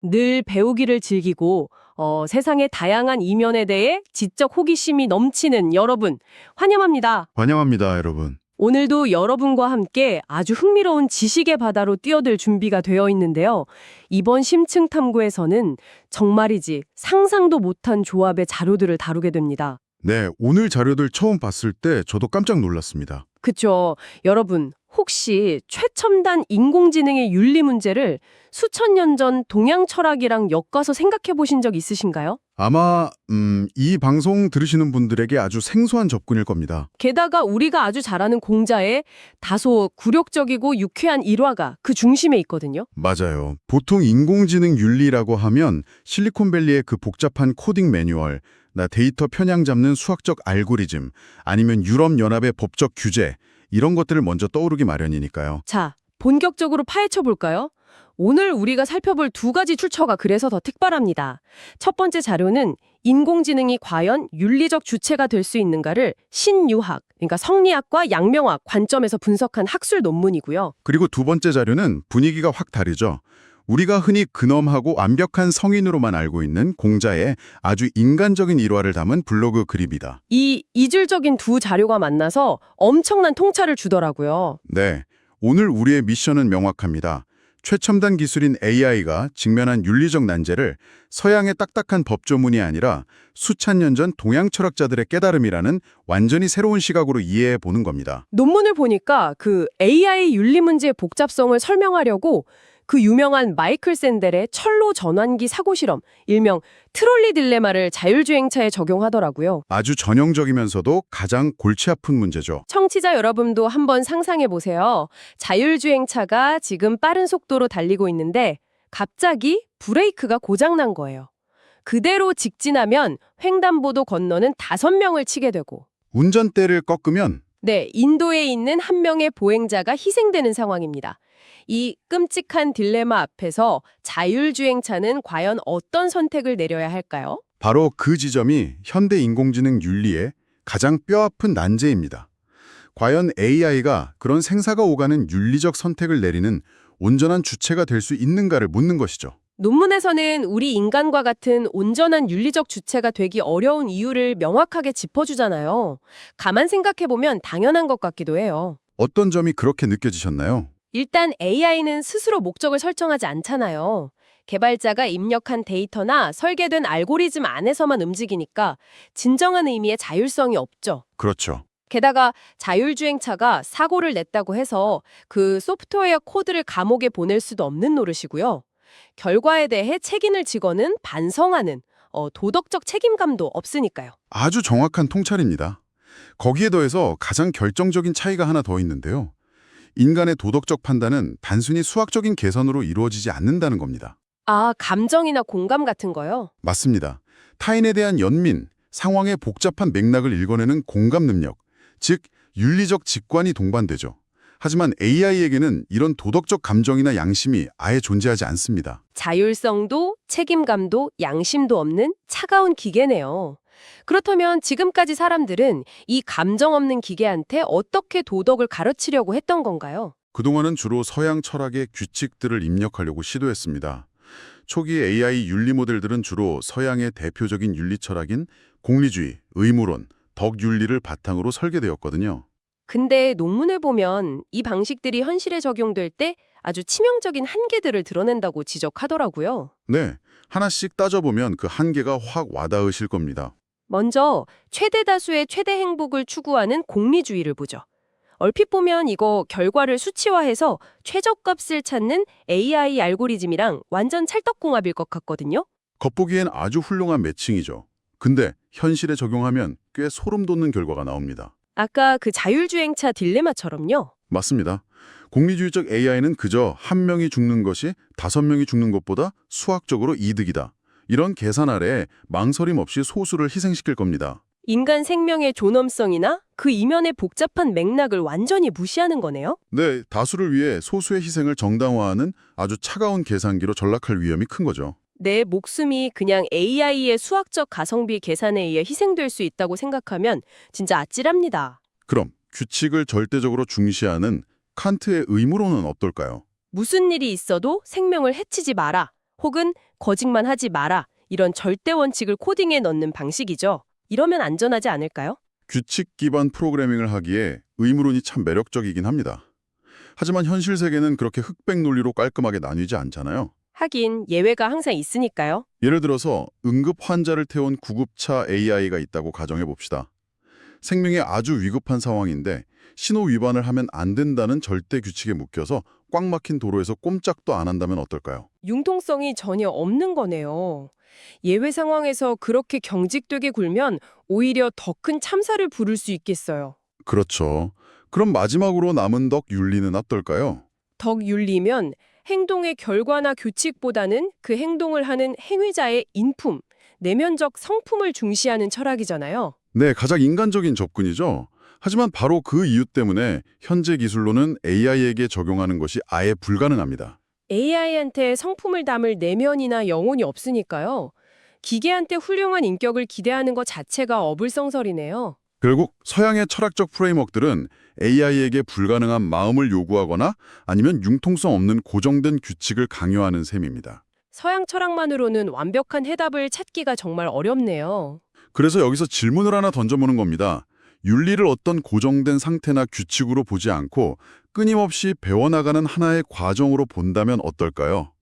늘 배우기를 즐기고 세상의 다양한 이면에 대해 지적 호기심이 넘치는 여러분, 환영합니다. 환영합니다, 여러분. 오늘도 여러분과 함께 아주 흥미로운 지식의 바다로 뛰어들 준비가 되어 있는데요. 이번 심층 탐구에서는 정말이지 상상도 못한 조합의 자료들을 다루게 됩니다. 네, 오늘 자료들 처음 봤을 때 저도 깜짝 놀랐습니다. 그쵸. 여러분, 혹시 최첨단 인공지능의 윤리 문제를 수천 년 전 동양 철학이랑 엮어서 생각해 보신 적 있으신가요? 아마 이 방송 들으시는 분들에게 아주 생소한 접근일 겁니다. 게다가 우리가 아주 잘 아는 공자의 다소 굴욕적이고 유쾌한 일화가 그 중심에 있거든요. 맞아요. 보통 인공지능 윤리라고 하면 실리콘밸리의 그 복잡한 코딩 매뉴얼, 나 데이터 편향 잡는 수학적 알고리즘, 아니면 유럽연합의 법적 규제, 이런 것들을 먼저 떠오르기 마련이니까요. 자, 본격적으로 파헤쳐 볼까요? 오늘 우리가 살펴볼 두 가지 출처가 그래서 더 특별합니다. 첫 번째 자료는 인공지능이 과연 윤리적 주체가 될 수 있는가를 신유학, 그러니까 성리학과 양명학 관점에서 분석한 학술 논문이고요. 그리고 두 번째 자료는 분위기가 확 다르죠. 우리가 흔히 근엄하고 완벽한 성인으로만 알고 있는 공자의 아주 인간적인 일화를 담은 블로그 글입니다. 이 이질적인 두 자료가 만나서 엄청난 통찰을 주더라고요. 네, 오늘 우리의 미션은 명확합니다. 최첨단 기술인 AI가 직면한 윤리적 난제를 서양의 딱딱한 법조문이 아니라 수천 년 전 동양 철학자들의 깨달음이라는 완전히 새로운 시각으로 이해해 보는 겁니다. 논문을 보니까 그 AI 윤리 문제의 복잡성을 설명하려고 그 유명한 마이클 샌델의 철로 전환기 사고 실험, 일명 트롤리 딜레마를 자율주행차에 적용하더라고요. 아주 전형적이면서도 가장 골치 아픈 문제죠. 청취자 여러분도 한번 상상해 보세요. 자율주행차가 지금 빠른 속도로 달리고 있는데 갑자기 브레이크가 고장난 거예요. 그대로 직진하면 횡단보도 건너는 5명을 치게 되고 운전대를 꺾으면 네, 인도에 있는 한 명의 보행자가 희생되는 상황입니다. 이 끔찍한 딜레마 앞에서 자율주행차는 과연 어떤 선택을 내려야 할까요? 바로 그 지점이 현대 인공지능 윤리의 가장 뼈아픈 난제입니다. 과연 AI가 그런 생사가 오가는 윤리적 선택을 내리는 온전한 주체가 될 수 있는가를 묻는 것이죠. 논문에서는 우리 인간과 같은 온전한 윤리적 주체가 되기 어려운 이유를 명확하게 짚어주잖아요. 가만 생각해보면 당연한 것 같기도 해요. 어떤 점이 그렇게 느껴지셨나요? 일단 AI는 스스로 목적을 설정하지 않잖아요. 개발자가 입력한 데이터나 설계된 알고리즘 안에서만 움직이니까 진정한 의미의 자율성이 없죠. 그렇죠. 게다가 자율주행차가 사고를 냈다고 해서 그 소프트웨어 코드를 감옥에 보낼 수도 없는 노릇이고요. 결과에 대해 책임을 지거는 반성하는 도덕적 책임감도 없으니까요. 아주 정확한 통찰입니다. 거기에 더해서 가장 결정적인 차이가 하나 더 있는데요. 인간의 도덕적 판단은 단순히 수학적인 계산으로 이루어지지 않는다는 겁니다. 아, 감정이나 공감 같은 거요? 맞습니다. 타인에 대한 연민, 상황의 복잡한 맥락을 읽어내는 공감 능력, 즉 윤리적 직관이 동반되죠. 하지만 AI에게는 이런 도덕적 감정이나 양심이 아예 존재하지 않습니다. 자율성도 책임감도 양심도 없는 차가운 기계네요. 그렇다면 지금까지 사람들은 이 감정 없는 기계한테 어떻게 도덕을 가르치려고 했던 건가요? 그동안은 주로 서양 철학의 규칙들을 입력하려고 시도했습니다. 초기 AI 윤리 모델들은 주로 서양의 대표적인 윤리 철학인 공리주의, 의무론, 덕윤리를 바탕으로 설계되었거든요. 근데 논문에 보면 이 방식들이 현실에 적용될 때 아주 치명적인 한계들을 드러낸다고 지적하더라고요. 네, 하나씩 따져보면 그 한계가 확 와닿으실 겁니다. 먼저 최대 다수의 최대 행복을 추구하는 공리주의를 보죠. 얼핏 보면 이거 결과를 수치화해서 최저값을 찾는 AI 알고리즘이랑 완전 찰떡궁합일 것 같거든요. 겉보기엔 아주 훌륭한 매칭이죠. 근데 현실에 적용하면 꽤 소름 돋는 결과가 나옵니다. 아까 그 자율주행차 딜레마처럼요. 맞습니다. 공리주의적 AI는 그저 한 명이 죽는 것이 5명이 죽는 것보다 수학적으로 이득이다. 이런 계산 아래에 망설임 없이 소수를 희생시킬 겁니다. 인간 생명의 존엄성이나 그 이면의 복잡한 맥락을 완전히 무시하는 거네요. 네, 다수를 위해 소수의 희생을 정당화하는 아주 차가운 계산기로 전락할 위험이 큰 거죠. 내 목숨이 그냥 AI의 수학적 가성비 계산에 의해 희생될 수 있다고 생각하면 진짜 아찔합니다. 그럼 규칙을 절대적으로 중시하는 칸트의 의무론은 어떨까요? 무슨 일이 있어도 생명을 해치지 마라. 혹은 거짓말 하지 마라. 이런 절대 원칙을 코딩에 넣는 방식이죠. 이러면 안전하지 않을까요? 규칙 기반 프로그래밍을 하기에 의무론이 참 매력적이긴 합니다. 하지만 현실 세계는 그렇게 흑백 논리로 깔끔하게 나뉘지 않잖아요. 하긴 예외가 항상 있으니까요. 예를 들어서 응급 환자를 태운 구급차 AI가 있다고 가정해 봅시다. 생명이 아주 위급한 상황인데 신호 위반을 하면 안 된다는 절대 규칙에 묶여서 꽉 막힌 도로에서 꼼짝도 안 한다면 어떨까요? 융통성이 전혀 없는 거네요. 예외 상황에서 그렇게 경직되게 굴면 오히려 더 큰 참사를 부를 수 있겠어요. 그렇죠. 그럼 마지막으로 남은 덕 윤리는 어떨까요? 덕 윤리면 행동의 결과나 규칙보다는 그 행동을 하는 행위자의 인품, 내면적 성품을 중시하는 철학이잖아요. 네, 가장 인간적인 접근이죠. 하지만 바로 그 이유 때문에 현재 기술로는 AI에게 적용하는 것이 아예 불가능합니다. AI한테 성품을 담을 내면이나 영혼이 없으니까요. 기계한테 훌륭한 인격을 기대하는 것 자체가 어불성설이네요. 결국 서양의 철학적 프레임워크들은 AI에게 불가능한 마음을 요구하거나 아니면 융통성 없는 고정된 규칙을 강요하는 셈입니다. 서양 철학만으로는 완벽한 해답을 찾기가 정말 어렵네요. 그래서 여기서 질문을 하나 던져보는 겁니다. 윤리를 어떤 고정된 상태나 규칙으로 보지 않고 끊임없이 배워나가는 하나의 과정으로 본다면 어떨까요?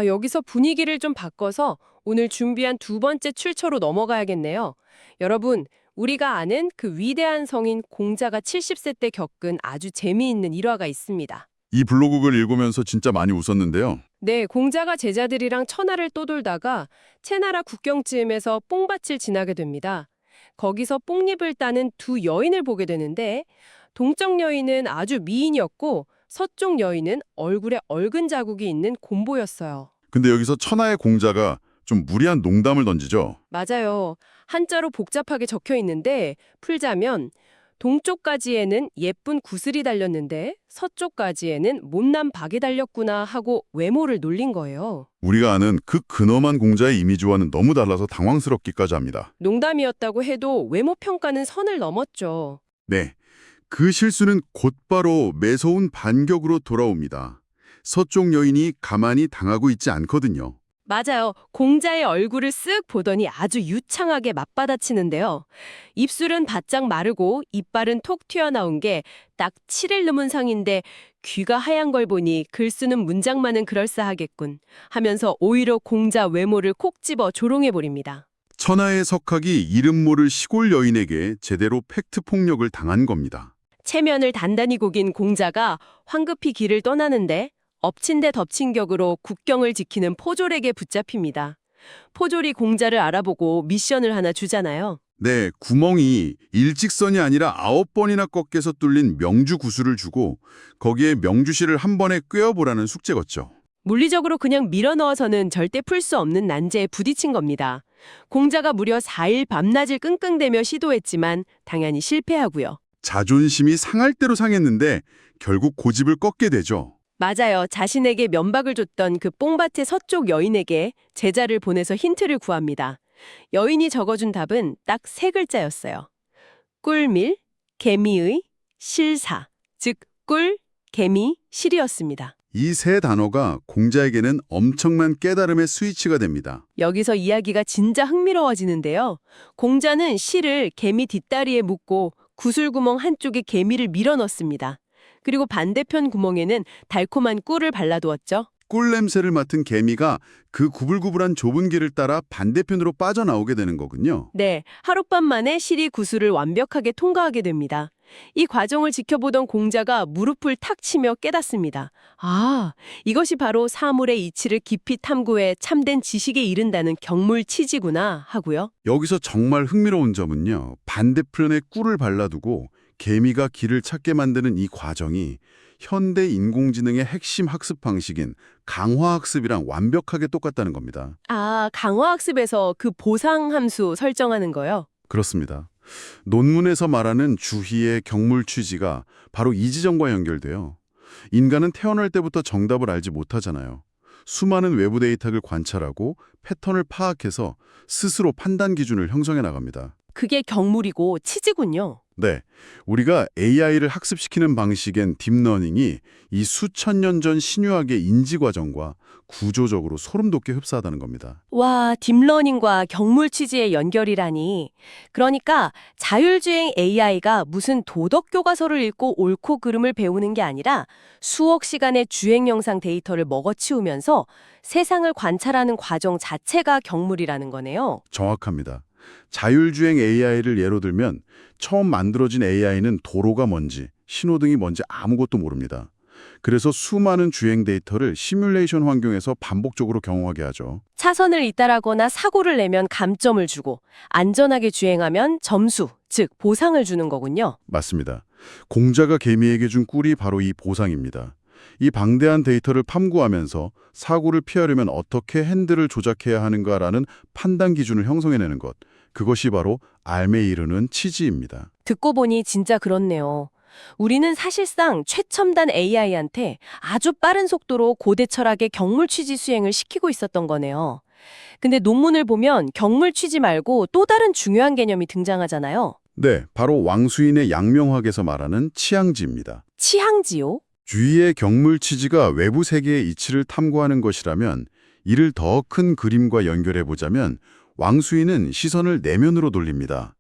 여기서 분위기를 좀 바꿔서 오늘 준비한 두 번째 출처로 넘어가야겠네요. 여러분, 우리가 아는 그 위대한 성인 공자가 70세 때 겪은 아주 재미있는 일화가 있습니다. 이 블로그를 읽으면서 진짜 많이 웃었는데요. 네, 공자가 제자들이랑 천하를 떠돌다가 채나라 국경쯤에서 뽕밭을 지나게 됩니다. 거기서 뽕잎을 따는 두 여인을 보게 되는데 동쪽 여인은 아주 미인이었고 서쪽 여인은 얼굴에 얼근 자국이 있는 곰보였어요. 근데 여기서 천하의 공자가 좀 무리한 농담을 던지죠. 맞아요. 한자로 복잡하게 적혀 있는데 풀자면 동쪽까지에는 예쁜 구슬이 달렸는데 서쪽까지에는 못난 박이 달렸구나 하고 외모를 놀린 거예요. 우리가 아는 그 근엄한 공자의 이미지와는 너무 달라서 당황스럽기까지 합니다. 농담이었다고 해도 외모 평가는 선을 넘었죠. 네, 그 실수는 곧바로 매서운 반격으로 돌아옵니다. 서쪽 여인이 가만히 당하고 있지 않거든요. 맞아요. 공자의 얼굴을 쓱 보더니 아주 유창하게 맞받아치는데요. 입술은 바짝 마르고 이빨은 톡 튀어나온 게 딱 7일 넘은 상인데 귀가 하얀 걸 보니 글 쓰는 문장만은 그럴싸하겠군 하면서 오히려 공자 외모를 콕 집어 조롱해버립니다. 천하의 석학이 이름 모를 시골 여인에게 제대로 팩트 폭력을 당한 겁니다. 체면을 단단히 고긴 공자가 황급히 길을 떠나는데 엎친 데 덮친 격으로 국경을 지키는 포졸에게 붙잡힙니다. 포졸이 공자를 알아보고 미션을 하나 주잖아요. 네, 구멍이 일직선이 아니라 9번이나 꺾여서 뚫린 명주 구슬을 주고 거기에 명주실을 한 번에 꿰어보라는 숙제 걷죠. 물리적으로 그냥 밀어넣어서는 절대 풀 수 없는 난제에 부딪힌 겁니다. 공자가 무려 4일 밤낮을 끙끙대며 시도했지만 당연히 실패하고요. 자존심이 상할 대로 상했는데 결국 고집을 꺾게 되죠. 맞아요. 자신에게 면박을 줬던 그 뽕밭의 서쪽 여인에게 제자를 보내서 힌트를 구합니다. 여인이 적어준 답은 딱 3글자였어요. 꿀밀, 개미의, 실사, 즉 꿀, 개미, 실이었습니다. 이 세 단어가 공자에게는 엄청난 깨달음의 스위치가 됩니다. 여기서 이야기가 진짜 흥미로워지는데요. 공자는 실을 개미 뒷다리에 묶고 구슬구멍 한쪽에 개미를 밀어넣습니다. 그리고 반대편 구멍에는 달콤한 꿀을 발라두었죠. 꿀 냄새를 맡은 개미가 그 구불구불한 좁은 길을 따라 반대편으로 빠져나오게 되는 거군요. 네, 하룻밤 만에 실이 구슬을 완벽하게 통과하게 됩니다. 이 과정을 지켜보던 공자가 무릎을 탁 치며 깨닫습니다. 아, 이것이 바로 사물의 이치를 깊이 탐구해 참된 지식에 이른다는 경물치지구나 하고요. 여기서 정말 흥미로운 점은요. 반대편에 꿀을 발라두고 개미가 길을 찾게 만드는 이 과정이 현대 인공지능의 핵심 학습 방식인 강화학습이랑 완벽하게 똑같다는 겁니다. 아, 강화학습에서 그 보상함수 설정하는 거요? 그렇습니다. 논문에서 말하는 주희의 경물 취지가 바로 이 지점과 연결돼요. 인간은 태어날 때부터 정답을 알지 못하잖아요. 수많은 외부 데이터를 관찰하고 패턴을 파악해서 스스로 판단 기준을 형성해 나갑니다. 그게 경물이고 치지군요. 네, 우리가 AI를 학습시키는 방식엔 딥러닝이 이 수천 년 전 신유학의 인지 과정과 구조적으로 소름 돋게 흡사하다는 겁니다. 와, 딥러닝과 경물 취지의 연결이라니. 그러니까 자율주행 AI가 무슨 도덕 교과서를 읽고 옳고 그름을 배우는 게 아니라 수억 시간의 주행 영상 데이터를 먹어치우면서 세상을 관찰하는 과정 자체가 경물이라는 거네요. 정확합니다. 자율주행 AI를 예로 들면 처음 만들어진 AI는 도로가 뭔지, 신호등이 뭔지 아무것도 모릅니다. 그래서 수많은 주행 데이터를 시뮬레이션 환경에서 반복적으로 경험하게 하죠. 차선을 이탈하거나 사고를 내면 감점을 주고 안전하게 주행하면 점수, 즉 보상을 주는 거군요. 맞습니다. 공자가 개미에게 준 꿀이 바로 이 보상입니다. 이 방대한 데이터를 탐구하면서 사고를 피하려면 어떻게 핸들을 조작해야 하는가라는 판단 기준을 형성해내는 것. 그것이 바로 알매 이르는 치지입니다. 듣고 보니 진짜 그렇네요. 우리는 사실상 최첨단 AI한테 아주 빠른 속도로 고대 철학의 경물 취지 수행을 시키고 있었던 거네요. 근데 논문을 보면 경물 취지 말고 또 다른 중요한 개념이 등장하잖아요. 네, 바로 왕수인의 양명학에서 말하는 치앙지입니다. 치항지요? 주위의 경물 치지가 외부 세계의 이치를 탐구하는 것이라면 이를 더 큰 그림과 연결해보자면 왕수인은 시선을 내면으로 돌립니다.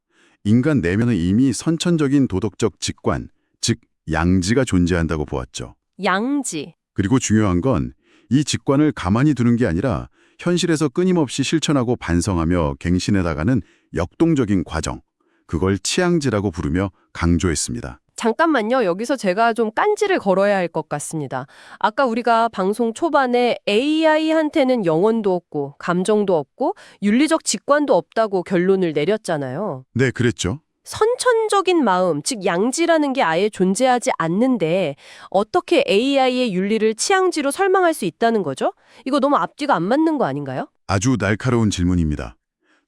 인간 내면은 이미 선천적인 도덕적 직관, 즉 양지가 존재한다고 보았죠. 양지. 그리고 중요한 건 이 직관을 가만히 두는 게 아니라 현실에서 끊임없이 실천하고 반성하며 갱신해 나가는 역동적인 과정, 그걸 치앙지라고 부르며 강조했습니다. 잠깐만요. 여기서 제가 좀 깐지를 걸어야 할 것 같습니다. 아까 우리가 방송 초반에 AI한테는 영혼도 없고 감정도 없고 윤리적 직관도 없다고 결론을 내렸잖아요. 네, 그랬죠. 선천적인 마음, 즉 양지라는 게 아예 존재하지 않는데 어떻게 AI의 윤리를 치양지로 설명할 수 있다는 거죠? 이거 너무 앞뒤가 안 맞는 거 아닌가요? 아주 날카로운 질문입니다.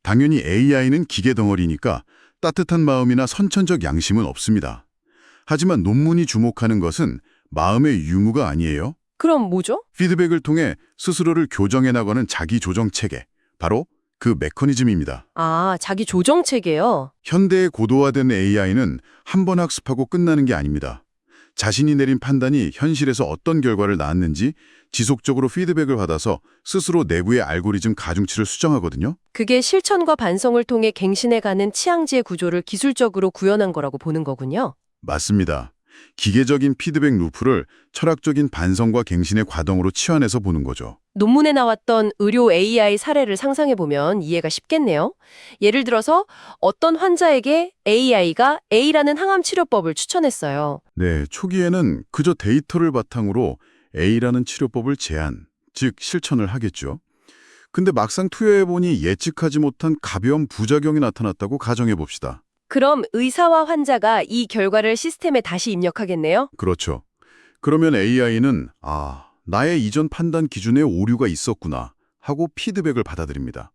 당연히 AI는 기계 덩어리니까 따뜻한 마음이나 선천적 양심은 없습니다. 하지만 논문이 주목하는 것은 마음의 유무가 아니에요. 그럼 뭐죠? 피드백을 통해 스스로를 교정해 나가는 자기 조정 체계, 바로 그 메커니즘입니다. 아, 자기 조정 체계요. 현대의 고도화된 AI는 한 번 학습하고 끝나는 게 아닙니다. 자신이 내린 판단이 현실에서 어떤 결과를 낳았는지 지속적으로 피드백을 받아서 스스로 내부의 알고리즘 가중치를 수정하거든요. 그게 실천과 반성을 통해 갱신해가는 치양지의 구조를 기술적으로 구현한 거라고 보는 거군요. 맞습니다. 기계적인 피드백 루프를 철학적인 반성과 갱신의 과정으로 치환해서 보는 거죠. 논문에 나왔던 의료 AI 사례를 상상해보면 이해가 쉽겠네요. 예를 들어서 어떤 환자에게 AI가 A라는 항암 치료법을 추천했어요. 네, 초기에는 그저 데이터를 바탕으로 A라는 치료법을 제안, 즉 실천을 하겠죠. 근데 막상 투여해보니 예측하지 못한 가벼운 부작용이 나타났다고 가정해봅시다. 그럼 의사와 환자가 이 결과를 시스템에 다시 입력하겠네요? 그렇죠. 그러면 AI는 나의 이전 판단 기준에 오류가 있었구나 하고 피드백을 받아들입니다.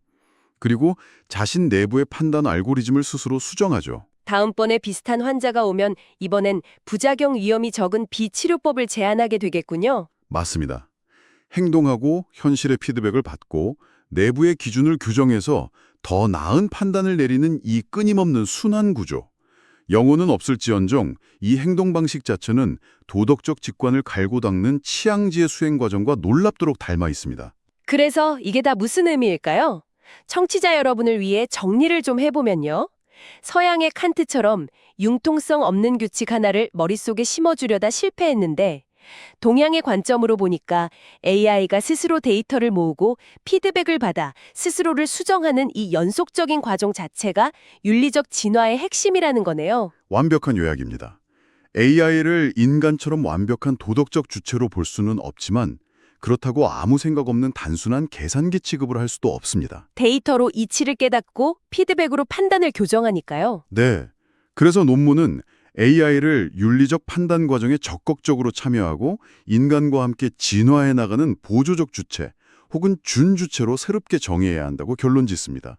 그리고 자신 내부의 판단 알고리즘을 스스로 수정하죠. 다음번에 비슷한 환자가 오면 이번엔 부작용 위험이 적은 비치료법을 제안하게 되겠군요. 맞습니다. 행동하고 현실의 피드백을 받고 내부의 기준을 규정해서 더 나은 판단을 내리는 이 끊임없는 순환 구조. 영혼은 없을지언정 이 행동 방식 자체는 도덕적 직관을 갈고 닦는 치앙지의 수행 과정과 놀랍도록 닮아 있습니다. 그래서 이게 다 무슨 의미일까요? 청취자 여러분을 위해 정리를 좀 해보면요. 서양의 칸트처럼 융통성 없는 규칙 하나를 머릿속에 심어주려다 실패했는데 동양의 관점으로 보니까 AI가 스스로 데이터를 모으고 피드백을 받아 스스로를 수정하는 이 연속적인 과정 자체가 윤리적 진화의 핵심이라는 거네요. 완벽한 요약입니다. AI를 인간처럼 완벽한 도덕적 주체로 볼 수는 없지만 그렇다고 아무 생각 없는 단순한 계산기 취급을 할 수도 없습니다. 데이터로 이치를 깨닫고 피드백으로 판단을 교정하니까요. 네. 그래서 논문은 AI를 윤리적 판단 과정에 적극적으로 참여하고 인간과 함께 진화해 나가는 보조적 주체 혹은 준주체로 새롭게 정의해야 한다고 결론 짓습니다.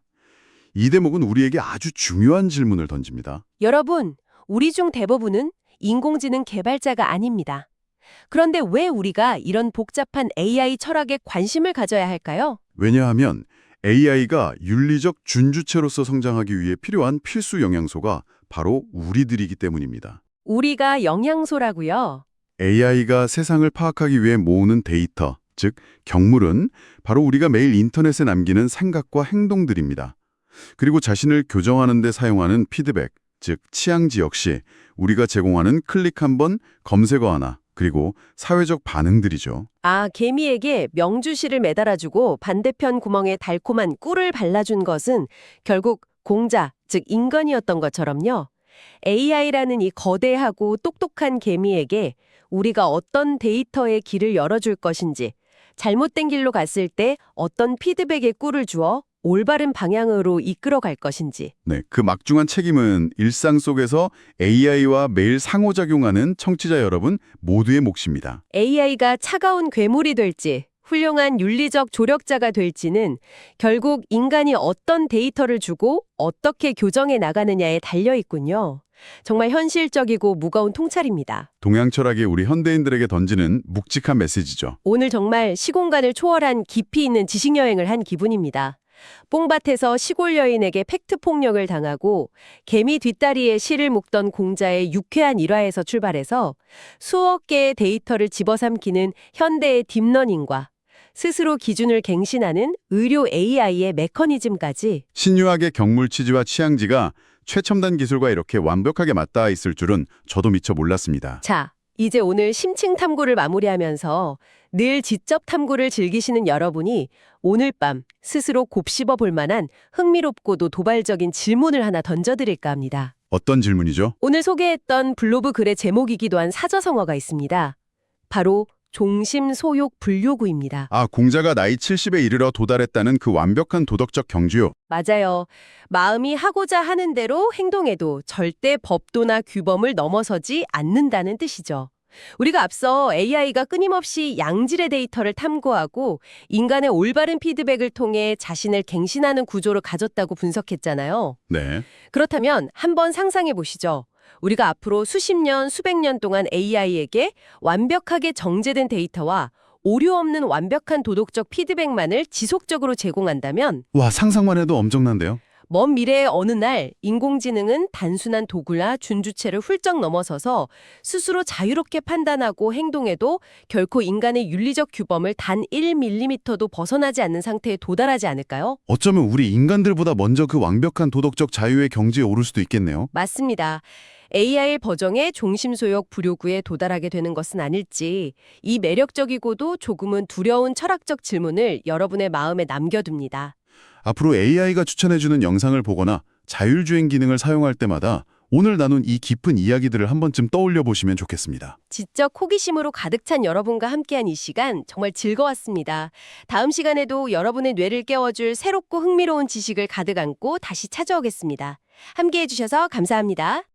이 대목은 우리에게 아주 중요한 질문을 던집니다. 여러분, 우리 중 대부분은 인공지능 개발자가 아닙니다. 그런데 왜 우리가 이런 복잡한 AI 철학에 관심을 가져야 할까요? 왜냐하면 AI가 윤리적 준주체로서 성장하기 위해 필요한 필수 영양소가 바로 우리들이기 때문입니다. 우리가 영양소라고요? AI가 세상을 파악하기 위해 모으는 데이터, 즉 경물은 바로 우리가 매일 인터넷에 남기는 생각과 행동들입니다. 그리고 자신을 교정하는 데 사용하는 피드백, 즉 취향지 역시 우리가 제공하는 클릭 한 번, 검색어 하나, 그리고 사회적 반응들이죠. 아, 개미에게 명주실을 매달아주고 반대편 구멍에 달콤한 꿀을 발라준 것은 결국 공자, 즉 인간이었던 것처럼요. AI라는 이 거대하고 똑똑한 개미에게 우리가 어떤 데이터의 길을 열어줄 것인지, 잘못된 길로 갔을 때 어떤 피드백의 꿀을 주어 올바른 방향으로 이끌어갈 것인지. 네, 그 막중한 책임은 일상 속에서 AI와 매일 상호작용하는 청취자 여러분 모두의 몫입니다. AI가 차가운 괴물이 될지, 훌륭한 윤리적 조력자가 될지는 결국 인간이 어떤 데이터를 주고 어떻게 교정해 나가느냐에 달려 있군요. 정말 현실적이고 무거운 통찰입니다. 동양 철학이 우리 현대인들에게 던지는 묵직한 메시지죠. 오늘 정말 시공간을 초월한 깊이 있는 지식 여행을 한 기분입니다. 뽕밭에서 시골 여인에게 팩트 폭력을 당하고 개미 뒷다리에 실을 묶던 공자의 유쾌한 일화에서 출발해서 수억 개의 데이터를 집어삼키는 현대의 딥러닝과 스스로 기준을 갱신하는 의료 AI의 메커니즘까지 신유학의 경물 취지와 취향지가 최첨단 기술과 이렇게 완벽하게 맞닿아 있을 줄은 저도 미처 몰랐습니다. 자, 이제 오늘 심층 탐구를 마무리하면서 늘 지적 탐구를 즐기시는 여러분이 오늘 밤 스스로 곱씹어 볼 만한 흥미롭고도 도발적인 질문을 하나 던져드릴까 합니다. 어떤 질문이죠? 오늘 소개했던 블로그 글의 제목이기도 한 사자성어가 있습니다. 바로 종심소욕 불요구입니다. 아, 공자가 나이 70에 이르러 도달했다는 그 완벽한 도덕적 경지요. 맞아요. 마음이 하고자 하는 대로 행동해도 절대 법도나 규범을 넘어서지 않는다는 뜻이죠. 우리가 앞서 AI가 끊임없이 양질의 데이터를 탐구하고 인간의 올바른 피드백을 통해 자신을 갱신하는 구조를 가졌다고 분석했잖아요. 네. 그렇다면 한번 상상해 보시죠. 우리가 앞으로 수십 년, 수백 년 동안 AI에게 완벽하게 정제된 데이터와 오류 없는 완벽한 도덕적 피드백만을 지속적으로 제공한다면 와, 상상만 해도 엄청난데요. 먼 미래의 어느 날 인공지능은 단순한 도구나 준주체를 훌쩍 넘어서서 스스로 자유롭게 판단하고 행동해도 결코 인간의 윤리적 규범을 단 1mm도 벗어나지 않는 상태에 도달하지 않을까요? 어쩌면 우리 인간들보다 먼저 그 완벽한 도덕적 자유의 경지에 오를 수도 있겠네요. 맞습니다. AI 버정의 종심소욕 불요구에 도달하게 되는 것은 아닐지 이 매력적이고도 조금은 두려운 철학적 질문을 여러분의 마음에 남겨둡니다. 앞으로 AI가 추천해주는 영상을 보거나 자율주행 기능을 사용할 때마다 오늘 나눈 이 깊은 이야기들을 한 번쯤 떠올려 보시면 좋겠습니다. 지적 호기심으로 가득 찬 여러분과 함께한 이 시간 정말 즐거웠습니다. 다음 시간에도 여러분의 뇌를 깨워줄 새롭고 흥미로운 지식을 가득 안고 다시 찾아오겠습니다. 함께해 주셔서 감사합니다.